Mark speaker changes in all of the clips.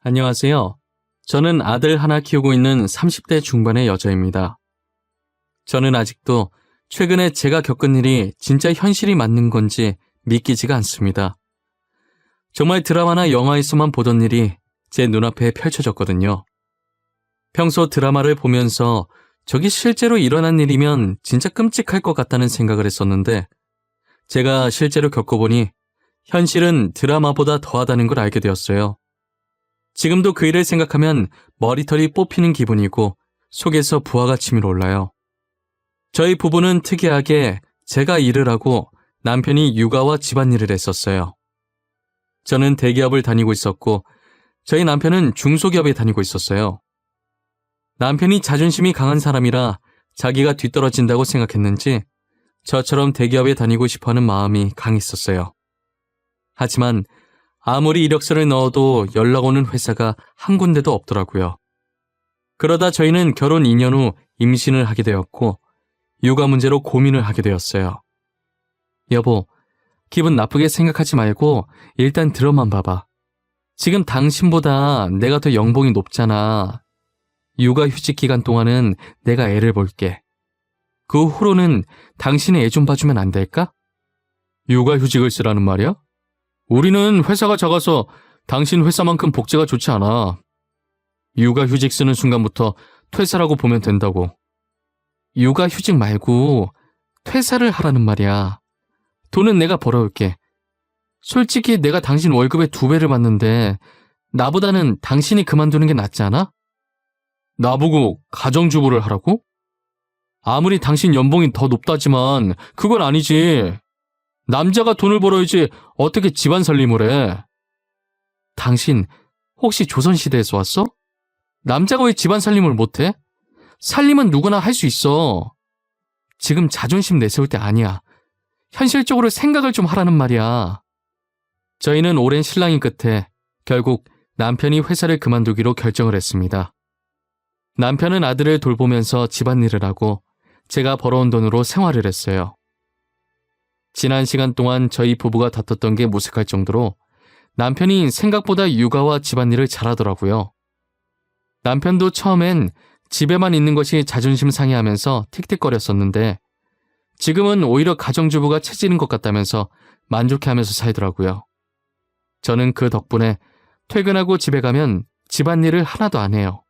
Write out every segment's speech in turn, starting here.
Speaker 1: 안녕하세요. 저는 아들 하나 키우고 있는 30대 중반의 여자입니다. 저는 아직도 최근에 제가 겪은 일이 진짜 현실이 맞는 건지 믿기지가 않습니다. 정말 드라마나 영화에서만 보던 일이 제 눈앞에 펼쳐졌거든요. 평소 드라마를 보면서 저게 실제로 일어난 일이면 진짜 끔찍할 것 같다는 생각을 했었는데 제가 실제로 겪어보니 현실은 드라마보다 더하다는 걸 알게 되었어요. 지금도 그 일을 생각하면 머리털이 뽑히는 기분이고 속에서 부하가 치밀어 올라요. 저희 부부는 특이하게 제가 일을 하고 남편이 육아와 집안일을 했었어요. 저는 대기업을 다니고 있었고 저희 남편은 중소기업에 다니고 있었어요. 남편이 자존심이 강한 사람이라 자기가 뒤떨어진다고 생각했는지 저처럼 대기업에 다니고 싶어하는 마음이 강했었어요. 하지만 아무리 이력서를 넣어도 연락 오는 회사가 한 군데도 없더라고요. 그러다 저희는 결혼 2년 후 임신을 하게 되었고 육아 문제로 고민을 하게 되었어요. 여보, 기분 나쁘게 생각하지 말고 일단 들어만 봐봐. 지금 당신보다 내가 더 연봉이 높잖아. 육아휴직 기간 동안은 내가 애를 볼게. 그 후로는 당신이 애 좀 봐주면 안 될까? 육아휴직을 쓰라는 말이야? 우리는 회사가 작아서 당신 회사만큼 복지가 좋지 않아. 육아휴직 쓰는 순간부터 퇴사라고 보면 된다고. 육아휴직 말고 퇴사를 하라는 말이야. 돈은 내가 벌어올게. 솔직히 내가 당신 월급의 2배를 받는데 나보다는 당신이 그만두는 게 낫지 않아? 나보고 가정주부를 하라고? 아무리 당신 연봉이 더 높다지만 그건 아니지. 남자가 돈을 벌어야지 어떻게 집안 살림을 해. 당신 혹시 조선시대에서 왔어? 남자가 왜 집안 살림을 못해? 살림은 누구나 할 수 있어. 지금 자존심 내세울 때 아니야. 현실적으로 생각을 좀 하라는 말이야. 저희는 오랜 신랑이 끝에 결국 남편이 회사를 그만두기로 결정을 했습니다. 남편은 아들을 돌보면서 집안일을 하고 제가 벌어온 돈으로 생활을 했어요. 지난 시간 동안 저희 부부가 다퉜던 게 무색할 정도로 남편이 생각보다 육아와 집안일을 잘하더라고요. 남편도 처음엔 집에만 있는 것이 자존심 상해하면서 틱틱거렸었는데 지금은 오히려 가정주부가 체질인 것 같다면서 만족해하면서 살더라고요. 저는 그 덕분에 퇴근하고 집에 가면 집안일을 하나도 안 해요.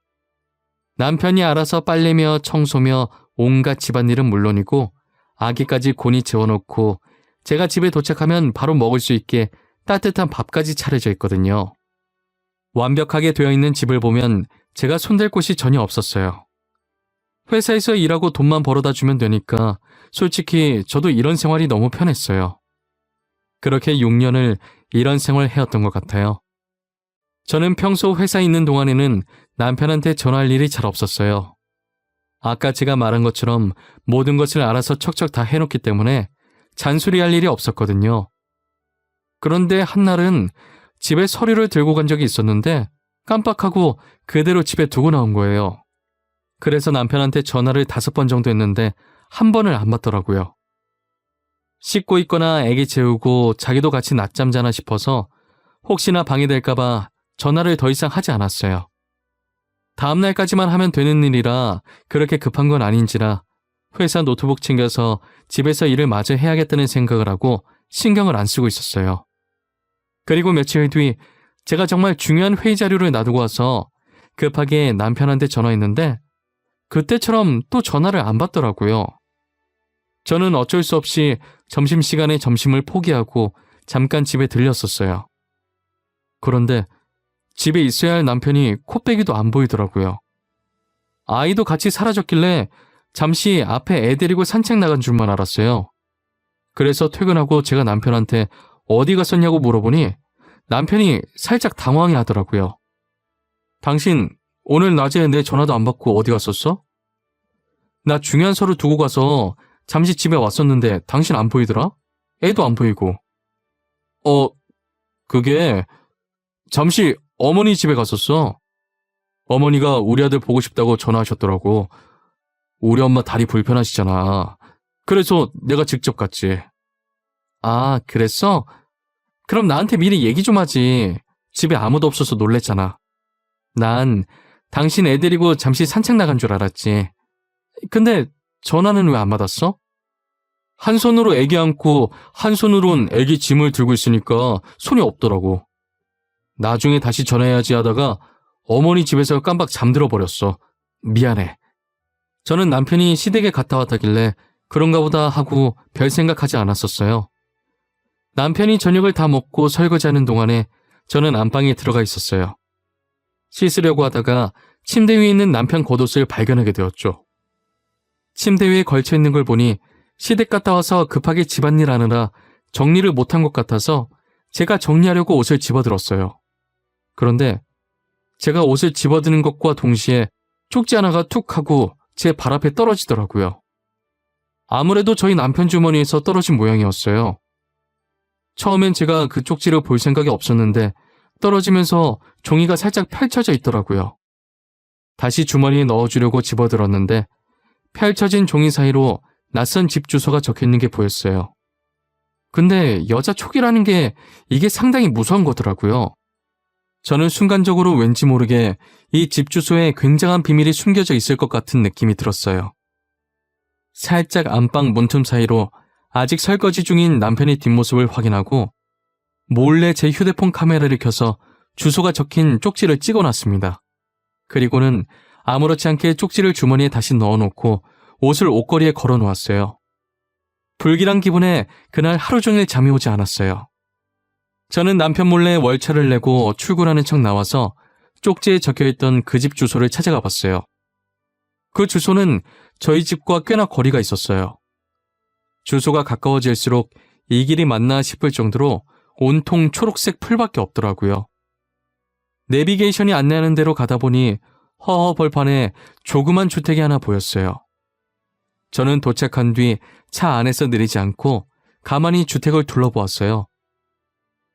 Speaker 1: 남편이 알아서 빨래며 청소며 온갖 집안일은 물론이고 아기까지 곤히 재워놓고 제가 집에 도착하면 바로 먹을 수 있게 따뜻한 밥까지 차려져 있거든요. 완벽하게 되어 있는 집을 보면 제가 손댈 곳이 전혀 없었어요. 회사에서 일하고 돈만 벌어다 주면 되니까 솔직히 저도 이런 생활이 너무 편했어요. 그렇게 6년을 이런 생활을 해왔던 것 같아요. 저는 평소 회사에 있는 동안에는 남편한테 전화할 일이 잘 없었어요. 아까 제가 말한 것처럼 모든 것을 알아서 척척 다 해놓기 때문에 잔소리할 일이 없었거든요. 그런데 한날은 집에 서류를 들고 간 적이 있었는데 깜빡하고 그대로 집에 두고 나온 거예요. 그래서 남편한테 전화를 5번 정도 했는데 한 번을 안 받더라고요. 씻고 있거나 애기 재우고 자기도 같이 낮잠 자나 싶어서 혹시나 방해될까봐 전화를 더 이상 하지 않았어요. 다음날까지만 하면 되는 일이라 그렇게 급한 건 아닌지라 회사 노트북 챙겨서 집에서 일을 마저 해야겠다는 생각을 하고 신경을 안 쓰고 있었어요. 그리고 며칠 뒤 제가 정말 중요한 회의 자료를 놔두고 와서 급하게 남편한테 전화했는데 그때처럼 또 전화를 안 받더라고요. 저는 어쩔 수 없이 점심시간에 점심을 포기하고 잠깐 집에 들렸었어요. 그런데 집에 있어야 할 남편이 코빼기도 안 보이더라고요. 아이도 같이 사라졌길래 잠시 앞에 애 데리고 산책 나간 줄만 알았어요. 그래서 퇴근하고 제가 남편한테 어디 갔었냐고 물어보니 남편이 살짝 당황해 하더라고요. 당신 오늘 낮에 내 전화도 안 받고 어디 갔었어? 나 중요한 서류 두고 가서 잠시 집에 왔었는데 당신 안 보이더라? 애도 안 보이고. 그게 잠시 어머니 집에 갔었어. 어머니가 우리 아들 보고 싶다고 전화하셨더라고. 우리 엄마 다리 불편하시잖아. 그래서 내가 직접 갔지. 아, 그랬어? 그럼 나한테 미리 얘기 좀 하지. 집에 아무도 없어서 놀랬잖아. 난 당신 애 데리고 잠시 산책 나간 줄 알았지. 근데 전화는 왜 안 받았어? 한 손으로 애기 안고 한 손으론 애기 짐을 들고 있으니까 손이 없더라고. 나중에 다시 전화해야지 하다가 어머니 집에서 깜빡 잠들어 버렸어. 미안해. 저는 남편이 시댁에 갔다 왔다길래 그런가 보다 하고 별 생각하지 않았었어요. 남편이 저녁을 다 먹고 설거지하는 동안에 저는 안방에 들어가 있었어요. 씻으려고 하다가 침대 위에 있는 남편 겉옷을 발견하게 되었죠. 침대 위에 걸쳐 있는 걸 보니 시댁 갔다 와서 급하게 집안일 하느라 정리를 못한 것 같아서 제가 정리하려고 옷을 집어들었어요. 그런데 제가 옷을 집어드는 것과 동시에 쪽지 하나가 툭 하고 제 발 앞에 떨어지더라고요. 아무래도 저희 남편 주머니에서 떨어진 모양이었어요. 처음엔 제가 그 쪽지를 볼 생각이 없었는데 떨어지면서 종이가 살짝 펼쳐져 있더라고요. 다시 주머니에 넣어주려고 집어들었는데 펼쳐진 종이 사이로 낯선 집 주소가 적혀있는 게 보였어요. 근데 여자 촉이라는 게 이게 상당히 무서운 거더라고요. 저는 순간적으로 왠지 모르게 이 집 주소에 굉장한 비밀이 숨겨져 있을 것 같은 느낌이 들었어요. 살짝 안방 문틈 사이로 아직 설거지 중인 남편의 뒷모습을 확인하고 몰래 제 휴대폰 카메라를 켜서 주소가 적힌 쪽지를 찍어놨습니다. 그리고는 아무렇지 않게 쪽지를 주머니에 다시 넣어놓고 옷을 옷걸이에 걸어놓았어요. 불길한 기분에 그날 하루 종일 잠이 오지 않았어요. 저는 남편 몰래 월차를 내고 출근하는 척 나와서 쪽지에 적혀있던 그 집 주소를 찾아가 봤어요. 그 주소는 저희 집과 꽤나 거리가 있었어요. 주소가 가까워질수록 이 길이 맞나 싶을 정도로 온통 초록색 풀밖에 없더라고요. 내비게이션이 안내하는 대로 가다 보니 허허 벌판에 조그만 주택이 하나 보였어요. 저는 도착한 뒤 차 안에서 내리지 않고 가만히 주택을 둘러보았어요.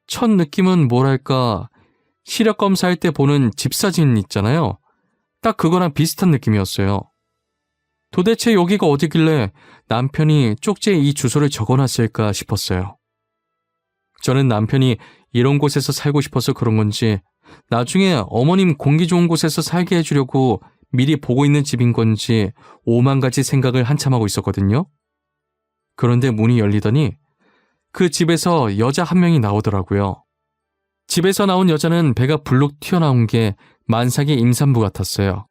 Speaker 1: 첫 느낌은 뭐랄까, 시력 검사할 때 보는 집 사진 있잖아요. 딱 그거랑 비슷한 느낌이었어요. 도대체 여기가 어디길래 남편이 쪽지에 이 주소를 적어놨을까 싶었어요. 저는 남편이 이런 곳에서 살고 싶어서 그런 건지 나중에 어머님 공기 좋은 곳에서 살게 해주려고 미리 보고 있는 집인 건지 오만 가지 생각을 한참 하고 있었거든요. 그런데 문이 열리더니 그 집에서 여자 한 명이 나오더라고요. 집에서 나온 여자는 배가 불룩 튀어나온 게 만삭의 임산부 같았어요.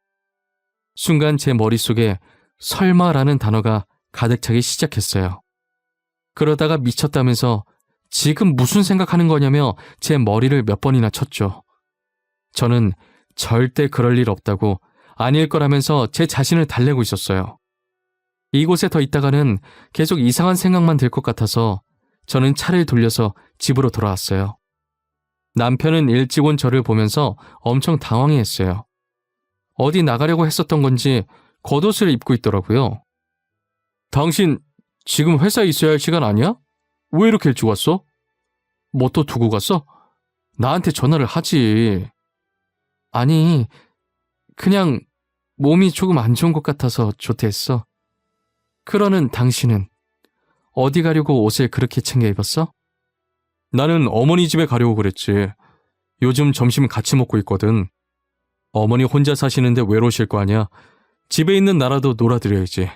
Speaker 1: 순간 제 머릿속에 설마라는 단어가 가득 차기 시작했어요. 그러다가 미쳤다면서 지금 무슨 생각하는 거냐며 제 머리를 몇 번이나 쳤죠. 저는 절대 그럴 일 없다고 아닐 거라면서 제 자신을 달래고 있었어요. 이곳에 더 있다가는 계속 이상한 생각만 들 것 같아서 저는 차를 돌려서 집으로 돌아왔어요. 남편은 일찍 온 저를 보면서 엄청 당황해했어요. 어디 나가려고 했었던 건지 겉옷을 입고 있더라고요. 당신 지금 회사에 있어야 할 시간 아니야? 왜 이렇게 일찍 왔어? 뭐 또 두고 갔어? 나한테 전화를 하지. 아니, 그냥 몸이 조금 안 좋은 것 같아서 조퇴했어. 그러는 당신은 어디 가려고 옷을 그렇게 챙겨 입었어? 나는 어머니 집에 가려고 그랬지. 요즘 점심 같이 먹고 있거든. 어머니 혼자 사시는데 외로우실 거 아니야. 집에 있는 나라도 놀아드려야지.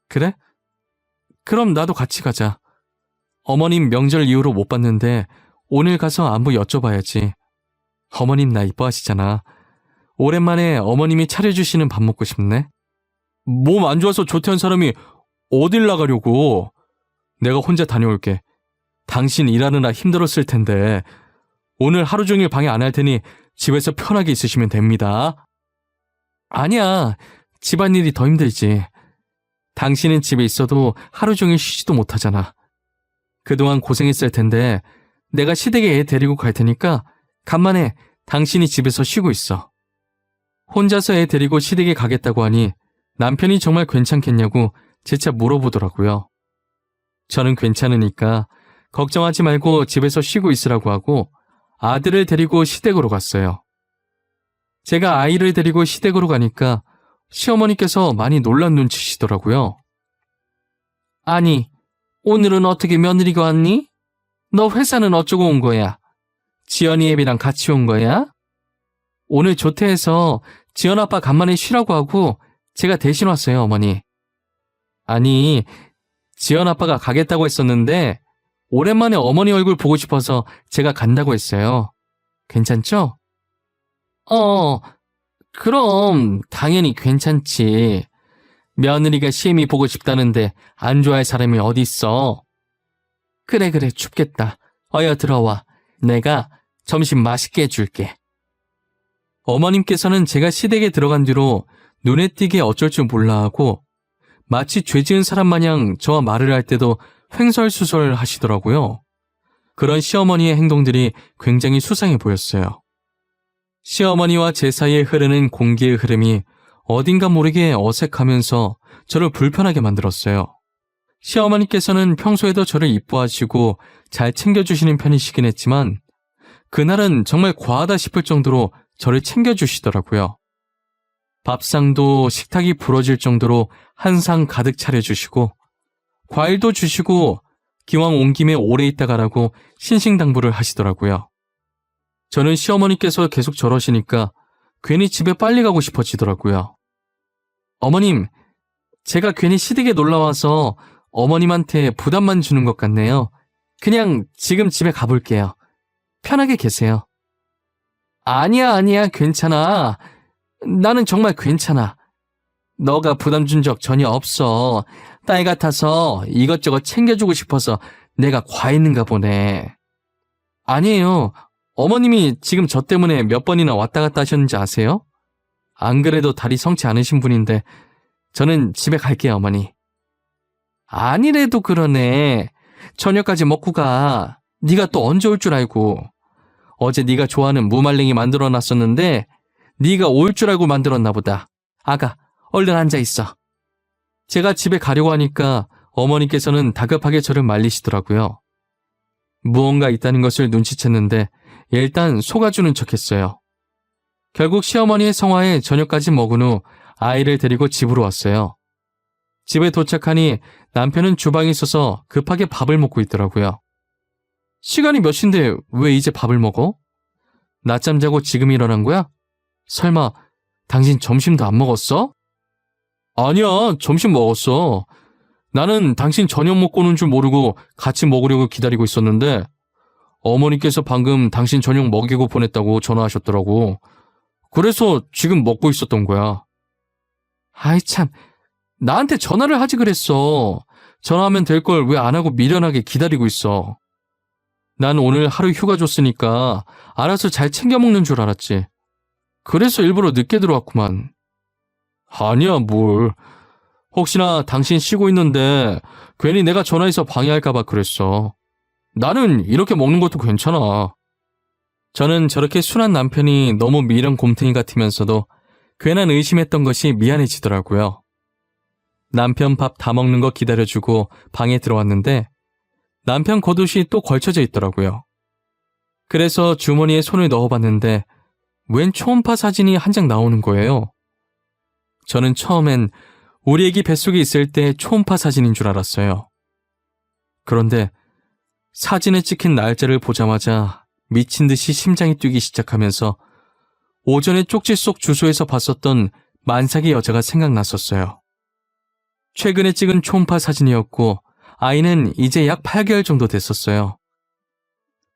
Speaker 1: 그래? 그럼 나도 같이 가자. 어머님 명절 이후로 못 봤는데 오늘 가서 안부 여쭤봐야지. 어머님 나 이뻐하시잖아. 오랜만에 어머님이 차려주시는 밥 먹고 싶네. 몸 안 좋아서 조퇴한 사람이 어딜 나가려고. 내가 혼자 다녀올게. 당신 일하느라 힘들었을 텐데 오늘 하루 종일 방해 안 할 테니 집에서 편하게 있으시면 됩니다. 아니야. 집안일이 더 힘들지. 당신은 집에 있어도 하루 종일 쉬지도 못하잖아. 그동안 고생했을 텐데 내가 시댁에 애 데리고 갈 테니까 간만에 당신이 집에서 쉬고 있어. 혼자서 애 데리고 시댁에 가겠다고 하니 남편이 정말 괜찮겠냐고 재차 물어보더라고요. 저는 괜찮으니까 걱정하지 말고 집에서 쉬고 있으라고 하고 아들을 데리고 시댁으로 갔어요. 제가 아이를 데리고 시댁으로 가니까 시어머니께서 많이 놀란 눈치시더라고요. 아니, 오늘은 어떻게 며느리가 왔니? 너 회사는 어쩌고 온 거야? 지연이 애비랑 같이 온 거야? 오늘 조퇴해서 지연 아빠 간만에 쉬라고 하고 제가 대신 왔어요, 어머니. 아니, 지연 아빠가 가겠다고 했었는데 오랜만에 어머니 얼굴 보고 싶어서 제가 간다고 했어요. 괜찮죠? 그럼 당연히 괜찮지. 며느리가 시애미 보고 싶다는데 안 좋아할 사람이 어딨어. 그래, 춥겠다. 어여 들어와. 내가 점심 맛있게 해줄게. 어머님께서는 제가 시댁에 들어간 뒤로 눈에 띄게 어쩔 줄 몰라 하고 마치 죄 지은 사람 마냥 저와 말을 할 때도 횡설수설 하시더라고요. 그런 시어머니의 행동들이 굉장히 수상해 보였어요. 시어머니와 제 사이에 흐르는 공기의 흐름이 어딘가 모르게 어색하면서 저를 불편하게 만들었어요. 시어머니께서는 평소에도 저를 이뻐하시고 잘 챙겨주시는 편이시긴 했지만 그날은 정말 과하다 싶을 정도로 저를 챙겨주시더라고요. 밥상도 식탁이 부러질 정도로 한 상 가득 차려주시고 과일도 주시고 기왕 온 김에 오래 있다 가라고 신신당부를 하시더라고요. 저는 시어머니께서 계속 저러시니까 괜히 집에 빨리 가고 싶어지더라고요. 어머님, 제가 괜히 시댁에 놀러와서 어머님한테 부담만 주는 것 같네요. 그냥 지금 집에 가볼게요. 편하게 계세요. 아니야, 괜찮아. 나는 정말 괜찮아. 너가 부담 준 적 전혀 없어. 딸 같아서 이것저것 챙겨주고 싶어서 내가 과했는가 보네. 아니에요. 어머님이 지금 저 때문에 몇 번이나 왔다 갔다 하셨는지 아세요? 안 그래도 다리 성치 않으신 분인데 저는 집에 갈게요, 어머니. 아니래도 그러네. 저녁까지 먹고 가. 네가 또 언제 올 줄 알고. 어제 네가 좋아하는 무말랭이 만들어놨었는데 네가 올 줄 알고 만들었나 보다. 아가, 얼른 앉아있어. 제가 집에 가려고 하니까 어머니께서는 다급하게 저를 말리시더라고요. 무언가 있다는 것을 눈치챘는데 일단 속아주는 척했어요. 결국 시어머니의 성화에 저녁까지 먹은 후 아이를 데리고 집으로 왔어요. 집에 도착하니 남편은 주방에 있어서 급하게 밥을 먹고 있더라고요. 시간이 몇 시인데 왜 이제 밥을 먹어? 낮잠 자고 지금 일어난 거야? 설마 당신 점심도 안 먹었어? 아니야, 점심 먹었어. 나는 당신 저녁 먹고 오는 줄 모르고 같이 먹으려고 기다리고 있었는데 어머니께서 방금 당신 저녁 먹이고 보냈다고 전화하셨더라고. 그래서 지금 먹고 있었던 거야. 아이 참, 나한테 전화를 하지 그랬어. 전화하면 될 걸 왜 안 하고 미련하게 기다리고 있어. 난 오늘 하루 휴가 줬으니까 알아서 잘 챙겨 먹는 줄 알았지. 그래서 일부러 늦게 들어왔구만. 아니야, 뭘. 혹시나 당신 쉬고 있는데 괜히 내가 전화해서 방해할까봐 그랬어. 나는 이렇게 먹는 것도 괜찮아. 저는 저렇게 순한 남편이 너무 미련 곰탱이 같으면서도 괜한 의심했던 것이 미안해지더라고요. 남편 밥 다 먹는 거 기다려주고 방에 들어왔는데 남편 겉옷이 또 걸쳐져 있더라고요. 그래서 주머니에 손을 넣어봤는데 웬 초음파 사진이 한 장 나오는 거예요. 저는 처음엔 우리 애기 뱃속에 있을 때 초음파 사진인 줄 알았어요. 그런데 사진에 찍힌 날짜를 보자마자 미친 듯이 심장이 뛰기 시작하면서 오전에 쪽지 속 주소에서 봤었던 만삭의 여자가 생각났었어요. 최근에 찍은 초음파 사진이었고 아이는 이제 약 8개월 정도 됐었어요.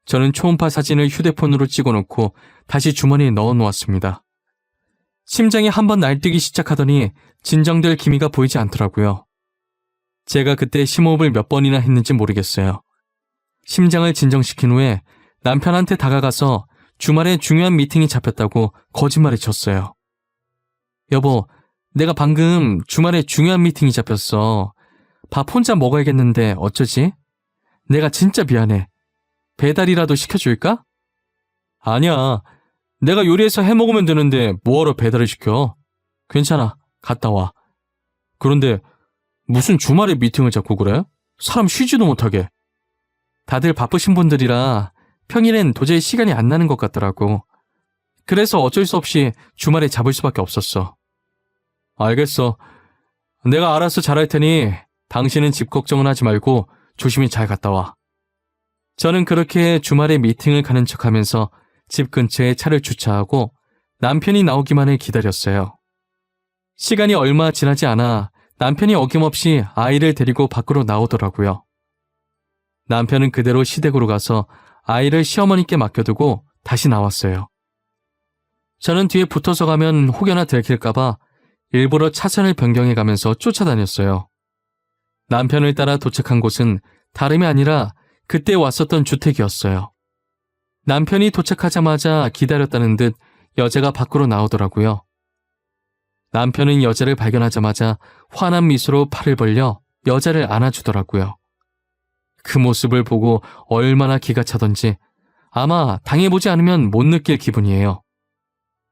Speaker 1: 저는 초음파 사진을 휴대폰으로 찍어놓고 다시 주머니에 넣어놓았습니다. 심장이 한번 날뛰기 시작하더니 진정될 기미가 보이지 않더라고요. 제가 그때 심호흡을 몇 번이나 했는지 모르겠어요. 심장을 진정시킨 후에 남편한테 다가가서 주말에 중요한 미팅이 잡혔다고 거짓말을 쳤어요. 여보, 내가 방금 주말에 중요한 미팅이 잡혔어. 밥 혼자 먹어야겠는데 어쩌지? 내가 진짜 미안해. 배달이라도 시켜줄까? 아니야. 내가 요리해서 해먹으면 되는데 뭐하러 배달을 시켜? 괜찮아. 갔다 와. 그런데 무슨 주말에 미팅을 잡고 그래? 사람 쉬지도 못하게. 다들 바쁘신 분들이라 평일엔 도저히 시간이 안 나는 것 같더라고. 그래서 어쩔 수 없이 주말에 잡을 수밖에 없었어. 알겠어. 내가 알아서 잘할 테니 당신은 집 걱정은 하지 말고 조심히 잘 갔다 와. 저는 그렇게 주말에 미팅을 가는 척하면서 집 근처에 차를 주차하고 남편이 나오기만을 기다렸어요. 시간이 얼마 지나지 않아 남편이 어김없이 아이를 데리고 밖으로 나오더라고요. 남편은 그대로 시댁으로 가서 아이를 시어머니께 맡겨두고 다시 나왔어요. 저는 뒤에 붙어서 가면 혹여나 들킬까봐 일부러 차선을 변경해가면서 쫓아다녔어요. 남편을 따라 도착한 곳은 다름이 아니라 그때 왔었던 주택이었어요. 남편이 도착하자마자 기다렸다는 듯 여자가 밖으로 나오더라고요. 남편은 여자를 발견하자마자 환한 미소로 팔을 벌려 여자를 안아주더라고요. 그 모습을 보고 얼마나 기가 차던지 아마 당해보지 않으면 못 느낄 기분이에요.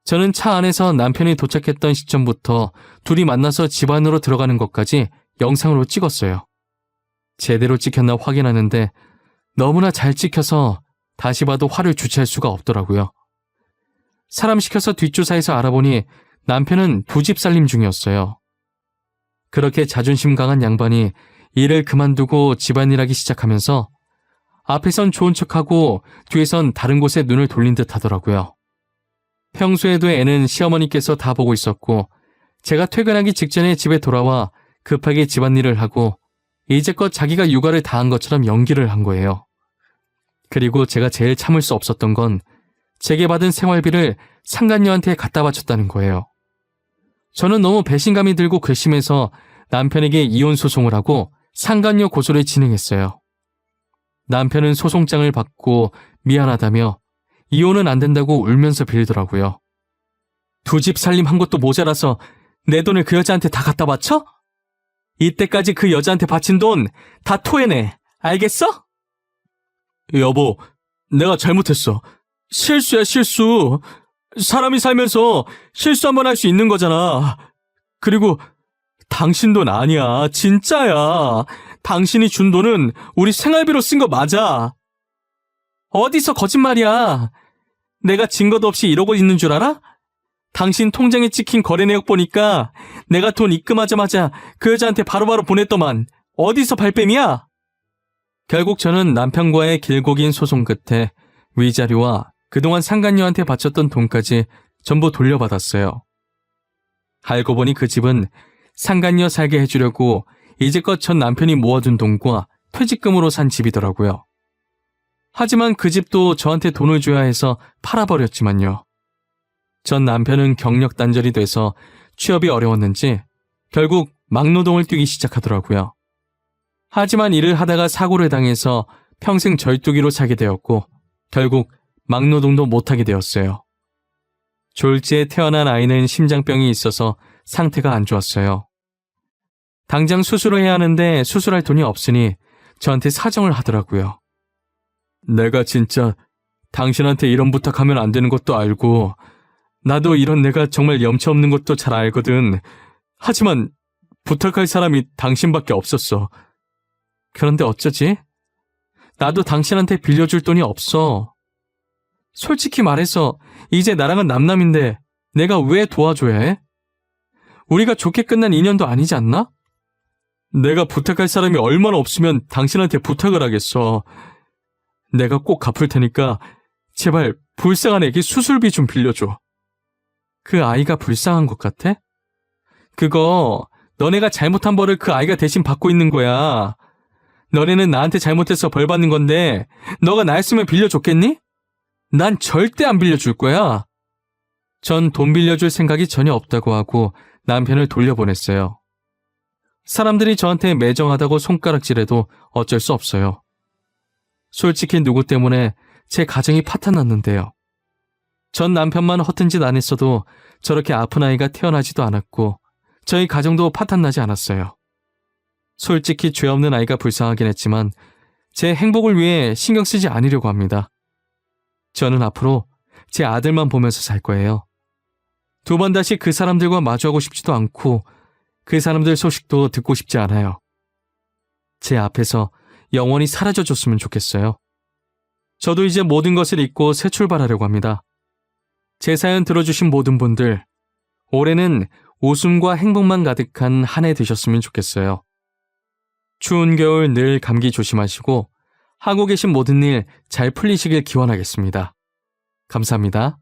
Speaker 1: 저는 차 안에서 남편이 도착했던 시점부터 둘이 만나서 집 안으로 들어가는 것까지 영상으로 찍었어요. 제대로 찍혔나 확인하는데 너무나 잘 찍혀서 다시 봐도 화를 주체할 수가 없더라고요. 사람 시켜서 뒷조사해서 알아보니 남편은 2집 살림 중이었어요. 그렇게 자존심 강한 양반이 일을 그만두고 집안일하기 시작하면서 앞에선 좋은 척하고 뒤에선 다른 곳에 눈을 돌린 듯 하더라고요. 평소에도 애는 시어머니께서 다 보고 있었고 제가 퇴근하기 직전에 집에 돌아와 급하게 집안일을 하고 이제껏 자기가 육아를 다 한 것처럼 연기를 한 거예요. 그리고 제가 제일 참을 수 없었던 건 제게 받은 생활비를 상간녀한테 갖다 바쳤다는 거예요. 저는 너무 배신감이 들고 괘씸해서 남편에게 이혼 소송을 하고 상간녀 고소를 진행했어요. 남편은 소송장을 받고 미안하다며 이혼은 안 된다고 울면서 빌더라고요. 2집 살림 한 것도 모자라서 내 돈을 그 여자한테 다 갖다 바쳐? 이때까지 그 여자한테 바친 돈 다 토해내. 알겠어? 여보, 내가 잘못했어. 실수야, 실수. 사람이 살면서 실수 한번 할 수 있는 거잖아. 그리고 당신 돈 아니야. 진짜야. 당신이 준 돈은 우리 생활비로 쓴 거 맞아. 어디서 거짓말이야. 내가 증거도 없이 이러고 있는 줄 알아? 당신 통장에 찍힌 거래 내역 보니까 내가 돈 입금하자마자 그 여자한테 바로바로 보냈더만. 어디서 발뺌이야? 결국 저는 남편과의 길고 긴 소송 끝에 위자료와 그동안 상간녀한테 바쳤던 돈까지 전부 돌려받았어요. 알고 보니 그 집은 상간녀 살게 해주려고 이제껏 전 남편이 모아둔 돈과 퇴직금으로 산 집이더라고요. 하지만 그 집도 저한테 돈을 줘야 해서 팔아버렸지만요. 전 남편은 경력 단절이 돼서 취업이 어려웠는지 결국 막노동을 뛰기 시작하더라고요. 하지만 일을 하다가 사고를 당해서 평생 절뚝이로 살게 되었고 결국 막노동도 못하게 되었어요. 졸지에 태어난 아이는 심장병이 있어서 상태가 안 좋았어요. 당장 수술을 해야 하는데 수술할 돈이 없으니 저한테 사정을 하더라고요. 내가 진짜 당신한테 이런 부탁하면 안 되는 것도 알고 나도 이런 내가 정말 염치 없는 것도 잘 알거든. 하지만 부탁할 사람이 당신밖에 없었어. 그런데 어쩌지? 나도 당신한테 빌려줄 돈이 없어. 솔직히 말해서 이제 나랑은 남남인데 내가 왜 도와줘야 해? 우리가 좋게 끝난 인연도 아니지 않나? 내가 부탁할 사람이 얼마나 없으면 당신한테 부탁을 하겠어. 내가 꼭 갚을 테니까 제발 불쌍한 애기 수술비 좀 빌려줘. 그 아이가 불쌍한 것 같아? 그거 너네가 잘못한 벌을 그 아이가 대신 받고 있는 거야. 너네는 나한테 잘못해서 벌 받는 건데 너가 나였으면 빌려줬겠니? 난 절대 안 빌려줄 거야. 전 돈 빌려줄 생각이 전혀 없다고 하고 남편을 돌려보냈어요. 사람들이 저한테 매정하다고 손가락질해도 어쩔 수 없어요. 솔직히 누구 때문에 제 가정이 파탄났는데요. 전 남편만 허튼 짓 안 했어도 저렇게 아픈 아이가 태어나지도 않았고 저희 가정도 파탄나지 않았어요. 솔직히 죄 없는 아이가 불쌍하긴 했지만 제 행복을 위해 신경 쓰지 않으려고 합니다. 저는 앞으로 제 아들만 보면서 살 거예요. 2번 다시 그 사람들과 마주하고 싶지도 않고 그 사람들 소식도 듣고 싶지 않아요. 제 앞에서 영원히 사라져줬으면 좋겠어요. 저도 이제 모든 것을 잊고 새 출발하려고 합니다. 제 사연 들어주신 모든 분들, 올해는 웃음과 행복만 가득한 한 해 되셨으면 좋겠어요. 추운 겨울 늘 감기 조심하시고 하고 계신 모든 일 잘 풀리시길 기원하겠습니다. 감사합니다.